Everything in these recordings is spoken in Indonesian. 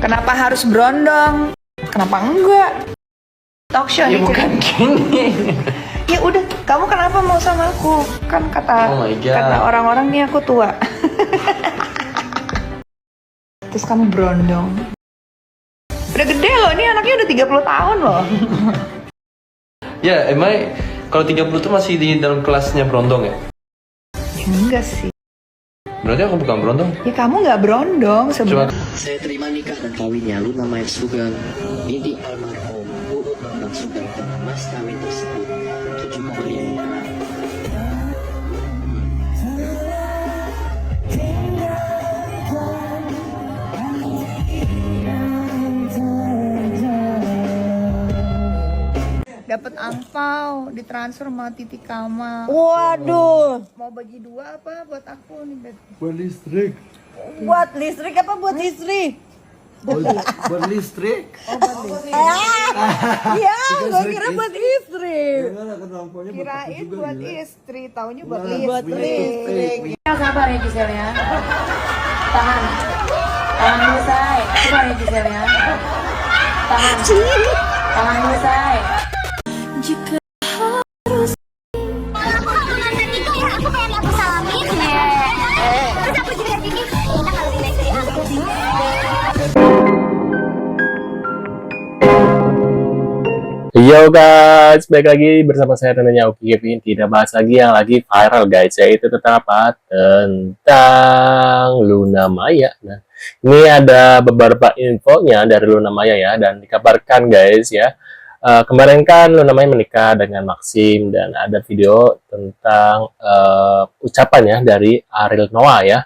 Kenapa harus berondong? Kenapa enggak? Talk show Ya nih, bukan gini. Ya udah, kamu kenapa mau sama aku? Kan kata Oh my God. kata orang-orang nih aku tua. Terus kamu berondong. Udah gede loh, ini anaknya udah 30 tahun loh. Ya, emang kalau 30 tuh masih di dalam kelasnya berondong ya? Ya enggak sih. Berarti aku bukan berondong. Ya kamu nggak berondong sebenarnya. Saya terima nikah dan kawinnya Luna Maya Sugeng binti almarhum Uut Bambang Sugeng dengan mas kawin tersebut 7,5. Dapat angpau ditransfer sama Titi Kama. Waduh, Mau bagi dua apa buat aku nih, Bet? Buat listrik. buat listrik apa buat istri? Buat listrik. Iya, gue kira buat istri. Kirain buat istri, taunya buat Buat listrik. Sabar ya Gisel ya. Tahan. Tahan dulu say. Sabar ya Gisel ya. Tahan. Tahan dulu say. Aku pengen aku salamin terus aku juga gini enak kalau dilihat dari aku sih. Yo guys, balik lagi bersama saya tentunya Uki Kevin. Kita bahas lagi yang lagi viral guys, yaitu tentang apa? Tentang Luna Maya. Nah, ini ada beberapa infonya dari Luna Maya ya, dan dikabarkan guys ya, kemarin kan Luna Maya menikah dengan Maxim, dan ada video tentang ucapannya dari Ariel Noah ya.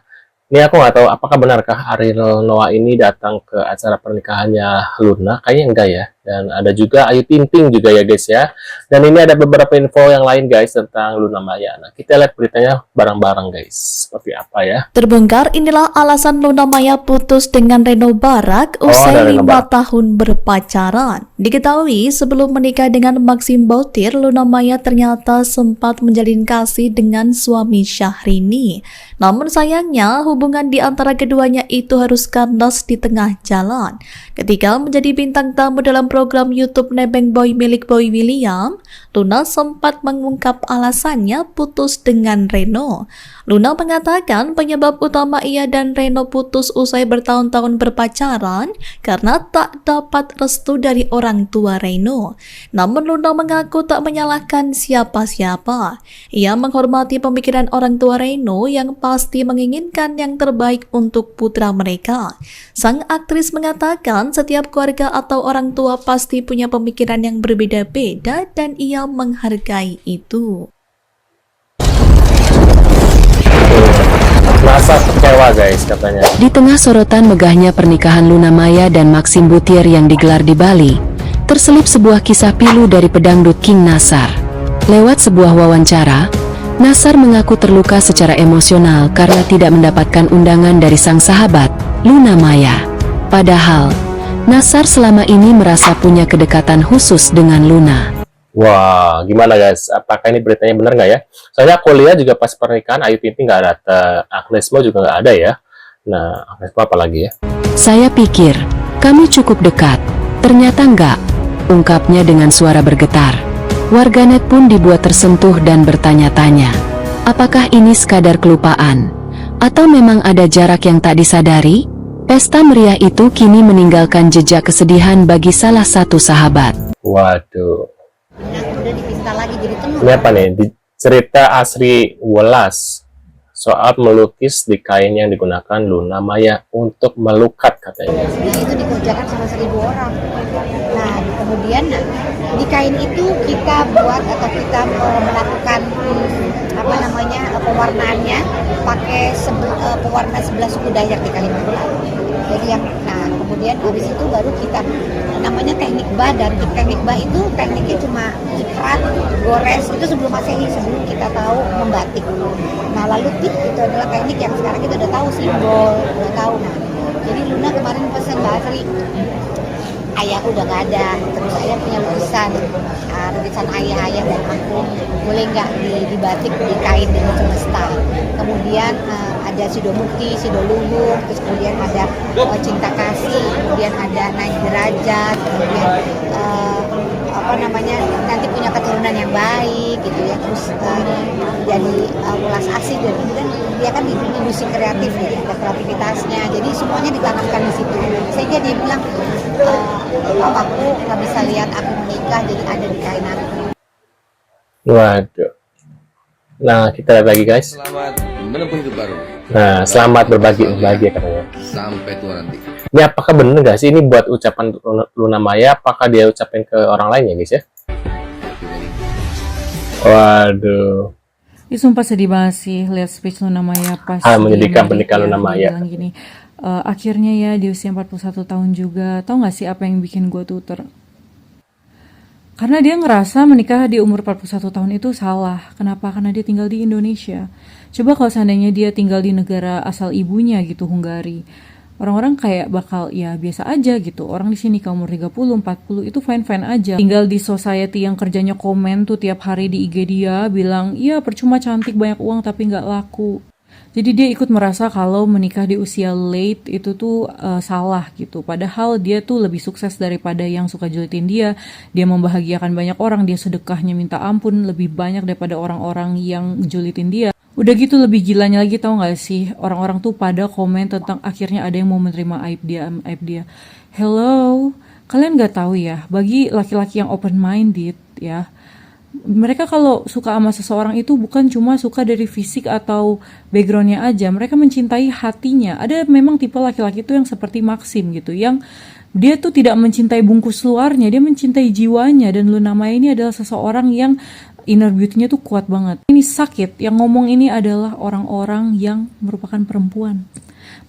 Ini aku nggak tahu apakah benarkah Ariel Noah ini datang ke acara pernikahannya Luna, kayaknya enggak ya. Dan ada juga Ayu Ting Ting juga ya guys ya. Dan ini ada beberapa info yang lain guys tentang Luna Maya. Nah, kita lihat beritanya bareng-bareng guys. Seperti apa ya? Terbongkar inilah alasan Luna Maya putus dengan Reno Barak usai ada Reno 5 tahun berpacaran. Diketahui sebelum menikah dengan Maxim Bautir, Luna Maya ternyata sempat menjalin kasih dengan suami Syahrini. Namun sayangnya hubungan di antara keduanya itu harus kandas di tengah jalan. Ketika menjadi bintang tamu dalam program YouTube Nebeng Boy milik Boy William, Luna sempat mengungkap alasannya putus dengan Reno. Luna mengatakan penyebab utama ia dan Reno putus usai bertahun-tahun berpacaran karena tak dapat restu dari orang tua Reno. Namun Luna mengaku tak menyalahkan siapa-siapa. Ia menghormati pemikiran orang tua Reno yang pasti menginginkan yang terbaik untuk putra mereka. Sang aktris mengatakan setiap keluarga atau orang tua pasti punya pemikiran yang berbeda-beda dan ia menghargai itu. Masa kecewa guys katanya. Di tengah sorotan megahnya pernikahan Luna Maya dan Maxim Bautir yang digelar di Bali, terselip sebuah kisah pilu dari pedangdut King Nassar. Lewat sebuah wawancara, Nassar mengaku terluka secara emosional karena tidak mendapatkan undangan dari sang sahabat, Luna Maya. Padahal, Nassar selama ini merasa punya kedekatan khusus dengan Luna. Wah, gimana guys? Apakah ini beritanya benar nggak ya? Soalnya aku lihat juga pas pernikahan Ayu Ting Ting nggak ada, Agnes Mo juga nggak ada ya. Nah, Agnes Mo apa lagi ya? Saya pikir, kami cukup dekat. Ternyata enggak, ungkapnya dengan suara bergetar. Warganet pun dibuat tersentuh dan bertanya-tanya, apakah ini sekadar kelupaan? Atau memang ada jarak yang tak disadari? Pesta meriah itu kini meninggalkan jejak kesedihan bagi salah satu sahabat. Waduh. Udah dipinta lagi jadi tenun. Ini apa nih? Cerita Asri Welas soal melukis di kain yang digunakan Luna Maya untuk melukat katanya. Nah itu dikerjakan sama 1.000 orang. Nah kemudian di kain itu kita buat atau kita melakukan pewarnaannya pakai pewarna 11 suku Dayak di Kalimantan. Jadi yang kemudian habis itu baru kita namanya teknik ba, dan teknik ba itu tekniknya cuma ikrat, gores, itu sebelum Masehi, sebelum kita tahu membatik. Nah lalu tip itu adalah teknik yang sekarang kita udah tahu simbol, udah tahu. Nah jadi Luna kemarin pesan Mbak Asri, ayahku udah nggak ada, terus ayah punya lukisan, lukisan ayah dan aku, boleh nggak dibatik di kain dengan semesta. Kemudian ada Sidomukti, Sidoluhur, terus kemudian ada Cinta Kasih, kemudian ada Naik Derajat, kemudian nanti punya keturunan yang baik gitu ya, terus jadi ulas asih, dan kemudian dia kan industri kreatif ya, ada kreativitasnya, jadi semuanya ditanamkan di situ, sehingga dia bilang papaku nggak bisa lihat aku menikah, jadi ada di kain aku. Waduh. Nah, kita lihat lagi guys. Selamat menempuh hidup baru. Nah, selamat berbagi katanya. Sampai tua nanti. Ini apakah bener nggak sih ini buat ucapan Luna Maya? Apakah dia ucapin ke orang lain ya guys ya? Waduh. Ini sumpah sedih banget sih lihat speech Luna Maya pas menyedihkan pernikahan Luna Maya. Bilang gini, akhirnya ya di usia 41 tahun juga, tau gak sih apa yang bikin gue tuh karena dia ngerasa menikah di umur 41 tahun itu salah. Kenapa? Karena dia tinggal di Indonesia. Coba kalau seandainya dia tinggal di negara asal ibunya gitu, Hungari, orang-orang kayak bakal ya biasa aja gitu. Orang di sini ke umur 30, 40 itu fine-fine aja. Tinggal di society yang kerjanya komen tuh tiap hari di IG dia bilang, iya percuma cantik banyak uang tapi nggak laku. Jadi dia ikut merasa kalau menikah di usia late itu tuh salah gitu. Padahal dia tuh lebih sukses daripada yang suka julitin dia. Dia membahagiakan banyak orang, dia sedekahnya minta ampun lebih banyak daripada orang-orang yang julitin dia. Udah gitu lebih gilanya lagi, tau gak sih, orang-orang tuh pada komen tentang akhirnya ada yang mau menerima aib dia. Hello, kalian gak tahu ya, bagi laki-laki yang open minded ya, mereka kalau suka sama seseorang itu bukan cuma suka dari fisik atau backgroundnya aja, mereka mencintai hatinya. Ada memang tipe laki-laki itu yang seperti Maxim gitu, yang dia tuh tidak mencintai bungkus luarnya, dia mencintai jiwanya. Dan Luna Maya ini adalah seseorang yang inner beauty-nya tuh kuat banget. Ini sakit, yang ngomong ini adalah orang-orang yang merupakan perempuan.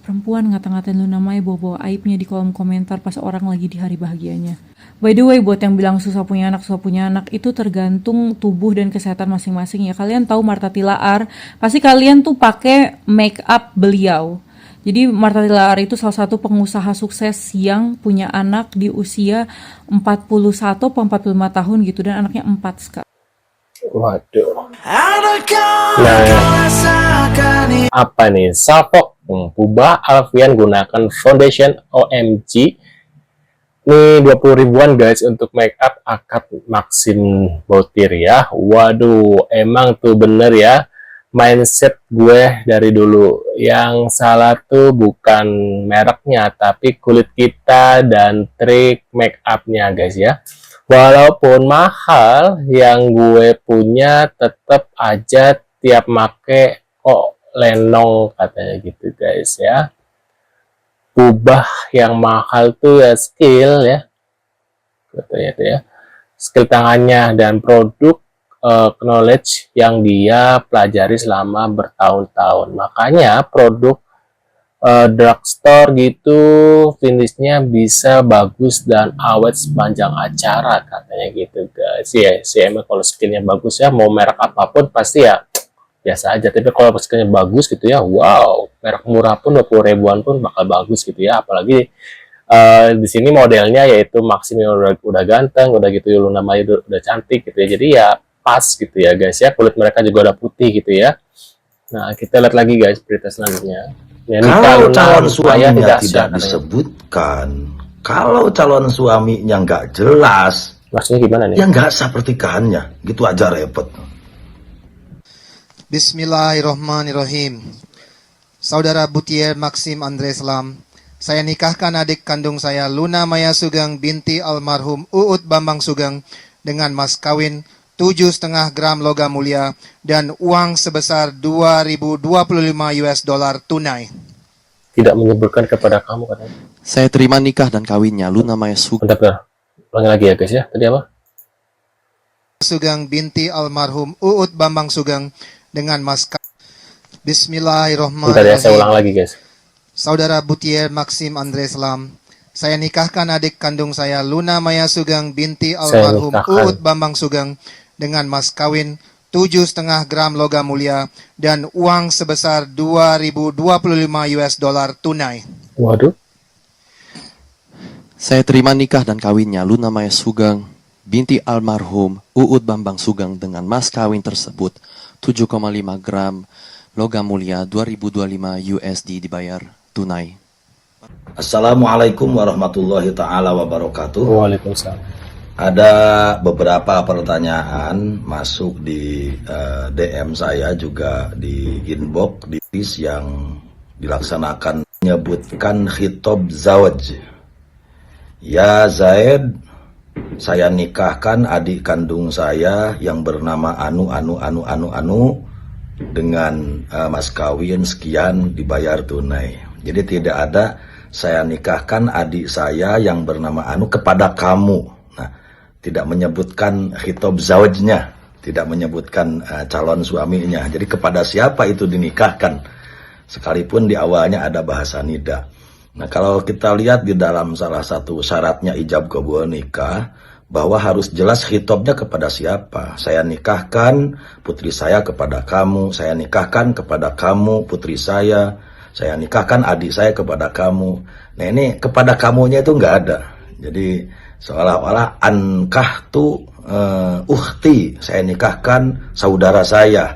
Perempuan ngata-ngatain Luna Maya, bawa-bawa aibnya di kolom komentar pas orang lagi di hari bahagianya. By the way, buat yang bilang susah punya anak, itu tergantung tubuh dan kesehatan masing-masing ya. Kalian tahu Martha Tilaar, pasti kalian tuh pakai make up beliau. Jadi Martha Tilaar itu salah satu pengusaha sukses yang punya anak di usia 41 atau 45 tahun gitu, dan anaknya 4 sekarang. Waduh. Nah, apa nih? Salfok Puba Alfian gunakan foundation OMG. Ini 20 ribuan guys untuk make up akad Maxim Bautir ya. Waduh, emang tuh bener ya mindset gue dari dulu. Yang salah tuh bukan mereknya, tapi kulit kita dan trik make upnya guys ya. Walaupun mahal, yang gue punya tetap aja tiap make kok lenong katanya gitu guys ya. Ubah yang mahal tuh ya skill ya, katanya tuh ya, skill tangannya dan produk knowledge yang dia pelajari selama bertahun-tahun. Makanya produk drugstore gitu finishnya bisa bagus dan awet sepanjang acara katanya gitu guys ya. Si emang kalau skillnya bagus ya, mau merek apapun pasti ya biasa aja, tapi kalau skillnya bagus gitu ya, wow, merek murah pun 20 ribuan pun bakal bagus gitu ya. Apalagi di sini modelnya yaitu Maxim yang udah ganteng, udah gitu, Luna Maya udah cantik gitu ya, jadi ya pas gitu ya guys ya. Kulit mereka juga udah putih gitu ya. Nah, kita lihat lagi guys berita selanjutnya. Ya, kalau calon suaminya tidak disebutkan, kalau calon suaminya nggak jelas, maksudnya gimana nih? Ya nggak sah pernikahannya, gitu aja repot. Bismillahirrahmanirrahim. Saudara Butier Maxim Andre Slam, saya nikahkan adik kandung saya Luna Maya Sugeng binti almarhum Uut Bambang Sugeng dengan mas kawin 7,5 gram logam mulia dan uang sebesar 2025 US dollar tunai. Tidak menyebutkan kepada kamu katanya. Saya terima nikah dan kawinnya Luna Maya Sugeng. Bentar. Ulangi lagi ya guys ya. Tadi apa? Sugeng binti almarhum Uut Bambang Sugeng dengan mas Bismillahirrahmanirrahim. Bentar ya, saya ulang lagi guys. Saudara Butier Maxim Andre Slam, saya nikahkan adik kandung saya Luna Maya Sugeng binti almarhum Uut Bambang Sugeng dengan mas kawin 7,5 gram logam mulia dan uang sebesar 2025 US dollar tunai. Waduh. Saya terima nikah dan kawinnya Luna Maya Sugeng binti almarhum Uut Bambang Sugeng dengan mas kawin tersebut 7,5 gram logam mulia 2025 USD dibayar tunai. Assalamualaikum warahmatullahi ta'ala wabarakatuh. Waalaikumsalam. Ada beberapa pertanyaan masuk di DM saya, juga di inbox di yang dilaksanakan, menyebutkan khitab zawaj. Ya Zaid, saya nikahkan adik kandung saya yang bernama Anu dengan mas kawin sekian dibayar tunai. Jadi tidak ada saya nikahkan adik saya yang bernama Anu kepada kamu. Nah, tidak menyebutkan khitab zawajnya, tidak menyebutkan calon suaminya. Jadi kepada siapa itu dinikahkan, sekalipun di awalnya ada bahasa nida. Nah, kalau kita lihat di dalam salah satu syaratnya ijab qabul nikah, bahwa harus jelas khitabnya kepada siapa. Saya nikahkan putri saya kepada kamu, saya nikahkan kepada kamu putri saya nikahkan adik saya kepada kamu. Nah, ini kepada kamunya itu nggak ada. Jadi seolah-olah ankahtu ukhti, saya nikahkan saudara saya.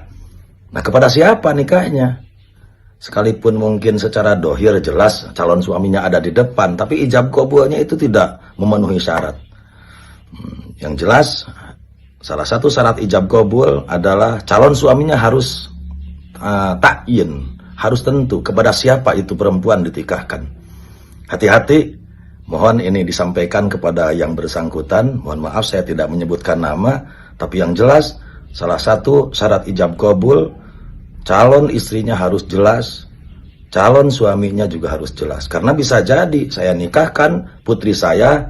Nah, kepada siapa nikahnya? Sekalipun mungkin secara dohir jelas calon suaminya ada di depan, tapi ijab qabulnya itu tidak memenuhi syarat. Yang jelas, salah satu syarat ijab qabul adalah calon suaminya harus ta'yin, harus tentu kepada siapa itu perempuan dinikahkan. Hati-hati, mohon ini disampaikan kepada yang bersangkutan. Mohon maaf saya tidak menyebutkan nama, tapi yang jelas salah satu syarat ijab qabul, calon istrinya harus jelas, calon suaminya juga harus jelas. Karena bisa jadi saya nikahkan putri saya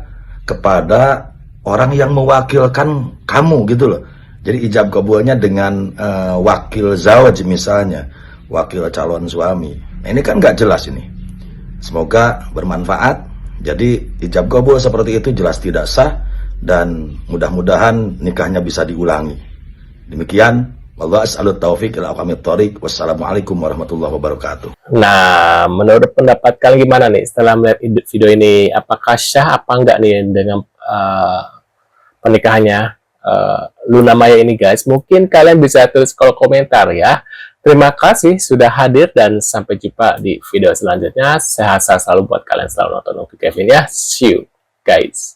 kepada orang yang mewakilkan kamu gitu loh. Jadi ijab qabulnya dengan wakil zawaj misalnya, wakil calon suami. Nah, ini kan nggak jelas ini. Semoga bermanfaat. Jadi ijab qabul seperti itu jelas tidak sah, dan mudah-mudahan nikahnya bisa diulangi. Demikian. Wallahu as'alut taufiq ila aqwamit thoriq. Wassalamualaikum warahmatullahi wabarakatuh. Nah, menurut pendapat kalian gimana nih setelah melihat video ini? Apakah syah apa enggak nih dengan pernikahannya Luna Maya ini, guys? Mungkin kalian bisa tulis kolom komentar ya. Terima kasih sudah hadir dan sampai jumpa di video selanjutnya. Sehat selalu buat kalian, selalu nonton Kevin ya. See you guys.